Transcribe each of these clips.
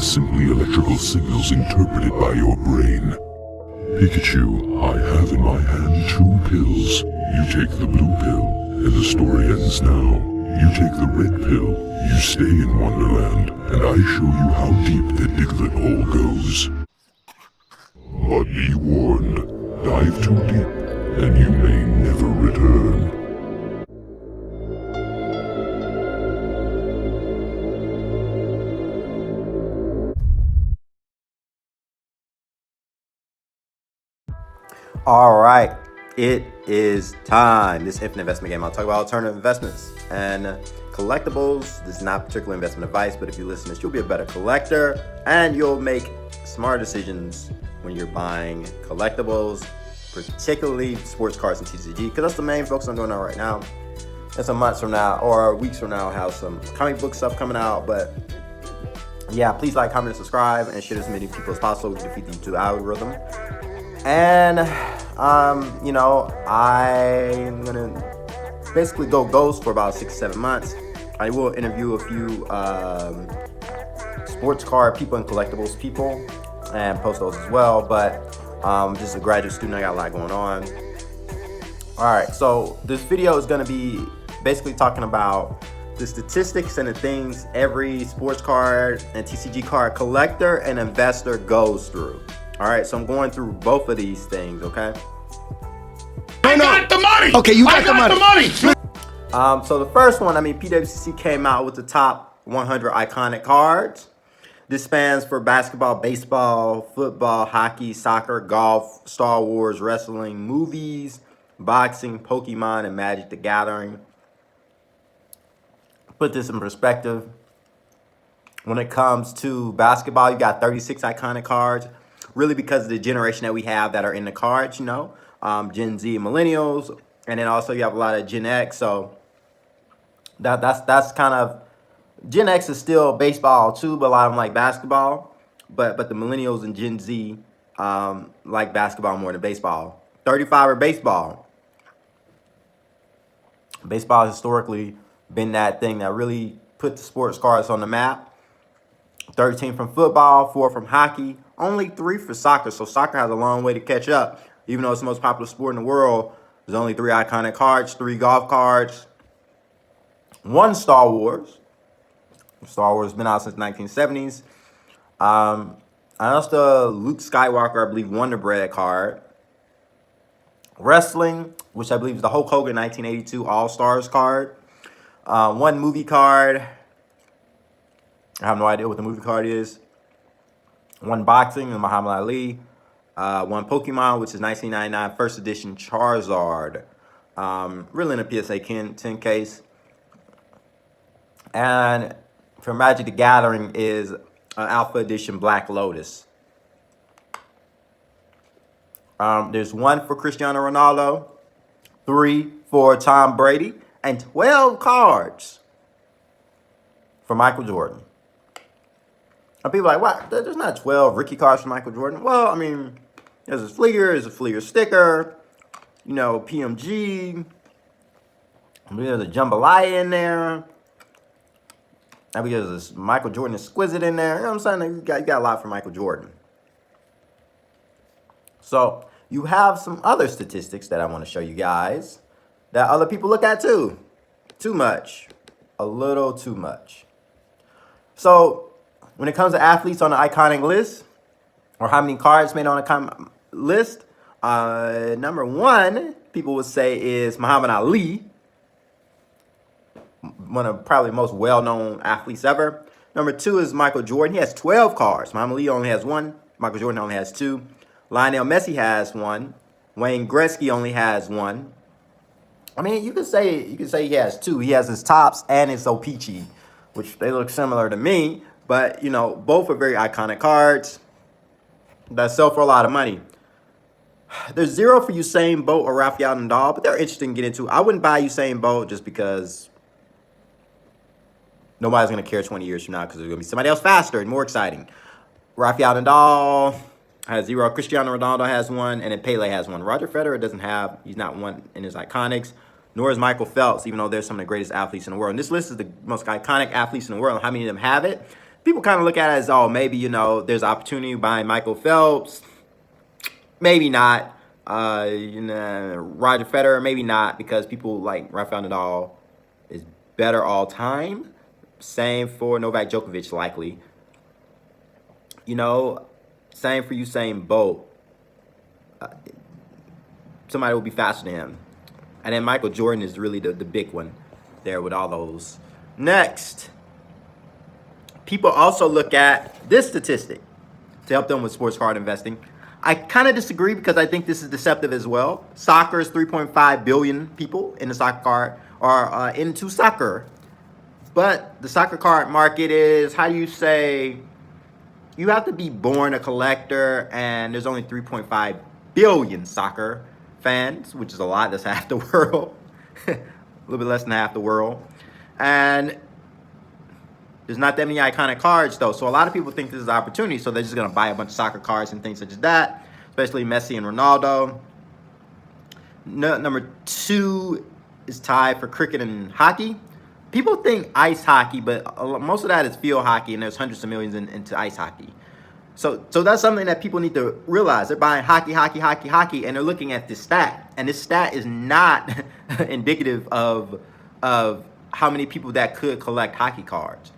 is simply electrical signals interpreted by your brain. Pikachu, I have in my hand 2 pills. You take the blue pill, and the story ends now. You take the red pill, you stay in Wonderland, and I show you how deep the Diglett hole goes. But be warned, dive too deep, and you may never return. All right, it is time. This infinite investment game, I'll talk about alternative investments and collectibles. This is not particular investment advice, but if you listen to this, you'll be a better collector and you'll make smarter decisions when you're buying collectibles, particularly sports cards and TCG, because that's the main focus I'm doing on right now. And some months from now or weeks from now, I'll have some comic book stuff coming out. But yeah, please like, comment, and subscribe, and share as many people as possible to defeat the YouTube algorithm. And, I'm gonna basically go ghost for about 6-7 months. I will interview a few sports card people and collectibles people and post those as well. But just a graduate student, I got a lot going on. All right, so this video is gonna be basically talking about the statistics and the things every sports card and TCG card collector and investor goes through. All right, so I'm going through both of these things, okay? I got the money! Okay, you got the money. So the first one, PWCC came out with the top 100 iconic cards. This spans for basketball, baseball, football, hockey, soccer, golf, Star Wars, wrestling, movies, boxing, Pokemon, and Magic the Gathering. Put this in perspective. When it comes to basketball, you got 36 iconic cards. Really because of the generation that we have that are in the cards, Gen Z and millennials. And then also you have a lot of Gen X. So that's kind of, Gen X is still baseball too, but a lot of them like basketball. But the millennials and Gen Z like basketball more than baseball. 35 are baseball. Baseball has historically been that thing that really put the sports cards on the map. 13 from football, 4 from hockey, only 3 for soccer. So soccer has a long way to catch up. Even though it's the most popular sport in the world, there's only 3 iconic cards, 3 golf cards, 1 Star Wars. Star Wars has been out since the 1970s. I also Luke Skywalker, I believe, Wonder Bread card. Wrestling, which I believe is the Hulk Hogan 1982 All-Stars card. 1 movie card. I have no idea what the movie card is. 1 boxing, and Muhammad Ali. 1 Pokemon, which is 1999 first edition Charizard. Really in a PSA 10 case. And for Magic the Gathering is an Alpha Edition Black Lotus. There's 1 for Cristiano Ronaldo, 3 for Tom Brady, and 12 cards for Michael Jordan. And people are like, what? There's not 12 Ricky cards for Michael Jordan. Well, there's a Fleer sticker, PMG. There's a Jambalaya in there. And there's this Michael Jordan Exquisite in there. You know what I'm saying? You got a lot for Michael Jordan. So you have some other statistics that I want to show you guys that other people look at too. Too much. A little too much. So when it comes to athletes on the iconic list, or how many cards made on a iconic list, number 1, people would say, is Muhammad Ali. One of probably the most well-known athletes ever. Number 2 is Michael Jordan. He has 12 cards. Muhammad Ali only has 1. Michael Jordan only has 2. Lionel Messi has 1. Wayne Gretzky only has 1. You could say he has 2. He has his Topps and his O-Pee-Chee, which they look similar to me. But, both are very iconic cards that sell for a lot of money. There's 0 for Usain Bolt or Rafael Nadal, but they're interesting to get into. I wouldn't buy Usain Bolt just because nobody's going to care 20 years from now because there's going to be somebody else faster and more exciting. Rafael Nadal has 0. Cristiano Ronaldo has 1, and then Pele has 1. Roger Federer doesn't have, he's not 1 in his iconics, nor is Michael Phelps, even though they're some of the greatest athletes in the world. And this list is the most iconic athletes in the world. How many of them have it? people kind of look at it as, oh, maybe, there's opportunity buying Michael Phelps. Maybe not. Roger Federer, maybe not, because people like Rafael Nadal is better all time. Same for Novak Djokovic, likely. Same for Usain Bolt. Somebody will be faster than him. And then Michael Jordan is really the big one there with all those. Next, people also look at this statistic to help them with sports card investing. I kind of disagree because I think this is deceptive as well. Soccer is 3.5 billion people in the soccer card are into soccer. But the soccer card market is, how do you say, you have to be born a collector, and there's only 3.5 billion soccer fans, which is a lot. That's half the world. A little bit less than half the world. And there's not that many iconic cards, though. So a lot of people think this is an opportunity, so they're just going to buy a bunch of soccer cards and things such as that, especially Messi and Ronaldo. Number 2 is tied for cricket and hockey. People think ice hockey, but most of that is field hockey, and there's hundreds of millions into ice hockey. So that's something that people need to realize. They're buying hockey, and they're looking at this stat. And this stat is not indicative of how many people that could collect hockey cards.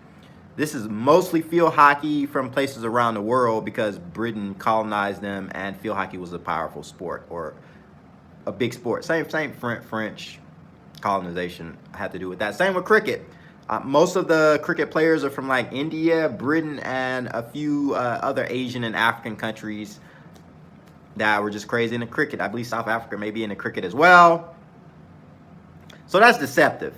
This is mostly field hockey from places around the world because Britain colonized them, and field hockey was a powerful sport, or a big sport. Same French colonization had to do with that. Same with cricket. Most of the cricket players are from like India, Britain, and a few other Asian and African countries that were just crazy into cricket. I believe South Africa may be into cricket as well. So that's deceptive.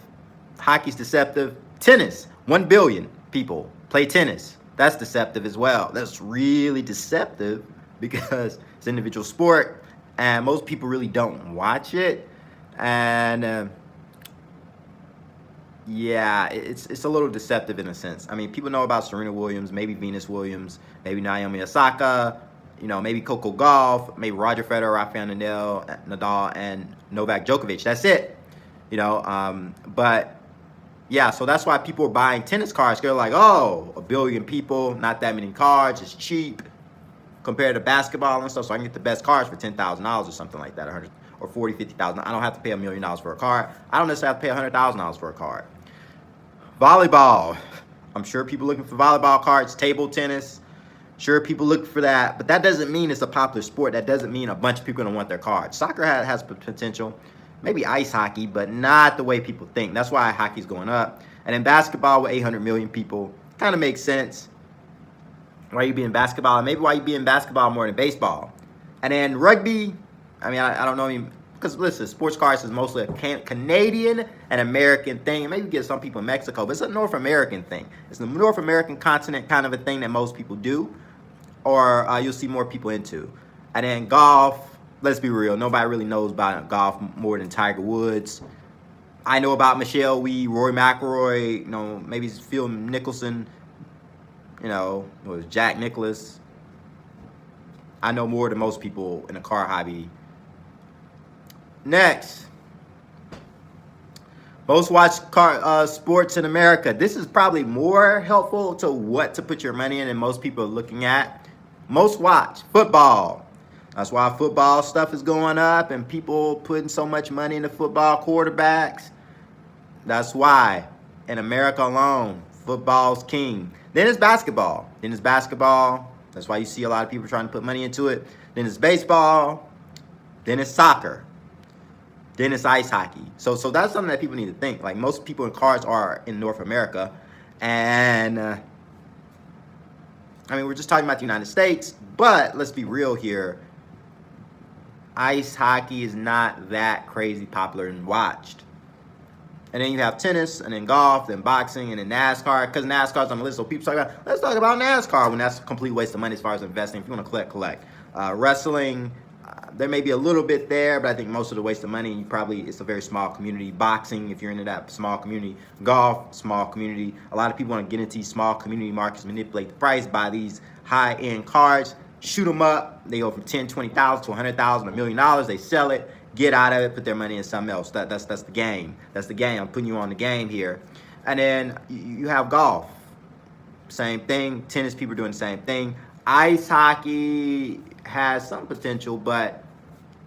Hockey's deceptive. Tennis, 1 billion people play tennis. That's deceptive as well. That's really deceptive because it's an individual sport and most people really don't watch it. And yeah, it's a little deceptive in a sense. I mean, people know about Serena Williams, maybe Venus Williams, maybe Naomi Osaka, maybe Coco Gauff, maybe Roger Federer, Rafael Nadal, and Novak Djokovic. That's it. But yeah, so that's why people are buying tennis cards. They're like, oh, 1 billion people, not that many cards, it's cheap compared to basketball and stuff. So I can get the best cards for $10,000 or something like that, 100 or 40, 50,000. I don't have to pay $1 million for a card. I don't necessarily have to pay $100,000 for a card. Volleyball. I'm sure people looking for volleyball cards, table tennis. Sure, people look for that, but that doesn't mean it's a popular sport. That doesn't mean a bunch of people are going to want their cards. Soccer has potential. Maybe ice hockey, but not the way people think. That's why hockey's going up. And in basketball with 800 million people, kind of makes sense why you be in basketball, and maybe why you be in basketball more than baseball. And then rugby, I mean, I don't know, because listen, sports cards is mostly a Canadian and American thing, and maybe get some people in Mexico, but it's a North American thing. It's the North American continent kind of a thing that most people do, or you'll see more people into. And then golf, let's be real, nobody really knows about golf more than Tiger Woods. I know about Michelle Wie, Rory McIlroy, maybe Phil Mickelson, Jack Nicklaus. I know more than most people in the car hobby. Next, most watched sports in America. This is probably more helpful to what to put your money in than most people are looking at. Most watched, football. That's why football stuff is going up and people putting so much money into football quarterbacks. That's why, in America alone, football's king. Then it's basketball. That's why you see a lot of people trying to put money into it. Then it's baseball. Then it's soccer. Then it's ice hockey. So that's something that people need to think. Like, most people in cards are in North America. And, we're just talking about the United States. But let's be real here. Ice hockey is not that crazy popular and watched. And then you have tennis, and then golf, then boxing, and then NASCAR. Because NASCAR's on the list, so people talk about, let's talk about NASCAR, when that's a complete waste of money as far as investing. If you want to collect. Wrestling, there may be a little bit there, but I think most of the waste of money, it's a very small community. Boxing, if you're into that, small community. Golf, small community. A lot of people want to get into these small community markets, manipulate the price, buy these high-end cards, shoot them up. They go from $10,000, $20,000 to $100,000, $1 million. They sell it, get out of it, put their money in something else. That's the game. That's the game. I'm putting you on the game here. And then you have golf. same thing. Tennis people doing the same thing. Ice hockey has some potential, but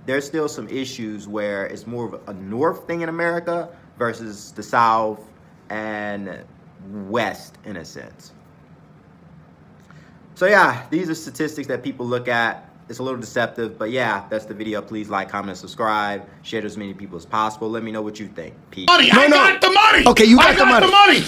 there's still some issues where it's more of a north thing in America versus the south and west in a sense. So yeah, these are statistics that people look at. It's a little deceptive, but yeah, that's the video. Please like, comment, and subscribe. Share to as many people as possible. Let me know what you think. Peace. Money. I got the money. Okay, you got the money. I got the money.